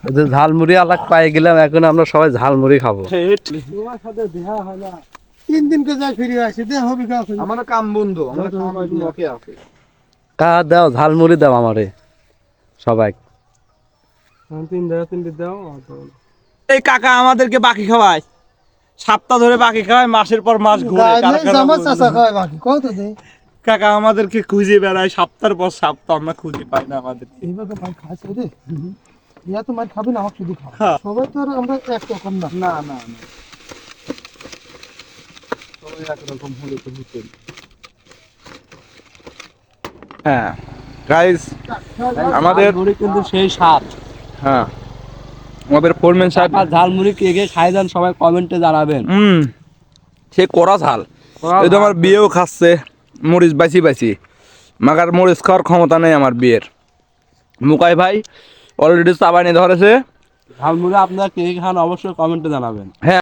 ওই যে ঝালমুড়ি আলাক পাই গেলাম, এখন আমরা সবাই ঝালমুড়ি খাবো। তোমার সাথে দেখা হয় না, 3 দিন কে যাই ফিরে আসি, দে হবে কা আমার কাম বন্ধু, আমার কাম লকে আছে। কা দাও ঝালমুড়ি দাও আমারে সবাই। 3 দিন দাও। এই কাকা আমাদেরকে বাকি খাওয়ায়, সপ্তাহ ধরে বাকি খাওয়ায়, মাসের পর মাস ঘুরে জামা চাচা খায় বাকি কত দে। কাকা আমাদেরকে খুঁজে বেড়ায় সপ্তাহের পর সপ্তাহ, আমরা খুঁজে পাই না আমাদের। এইভাবে ভাই খাইছে রে, ইয়া তো মার খাবি না, আমার শুধু খাও। হ্যাঁ। সবাই তো আর আমরা এক রকম না। না না না, সবাই একরকম হলে তো হতো না। হ্যাঁ গাইস, আমাদের ঝালমুড়ি কিন্তু সেই স্বাদ। হ্যাঁ আমাদের ফোরম্যান সাহেব, আর ঝালমুড়ি কে কে খাই দেন সবাই কমেন্টে জানাবেন। সে করা ঝাল। এই তো আমার বিয়েও খাচ্ছে মরিচ বাইছি বাইছি, মাগার মরিচ খাওয়ার ক্ষমতা নেই আমার বিয়ের। মুকাই ভাই অলরেডি চাবানি ধরেছে। ঝালমুড়ি আপনারা কে কে খান অবশ্যই কমেন্টে জানাবেন। হ্যাঁ।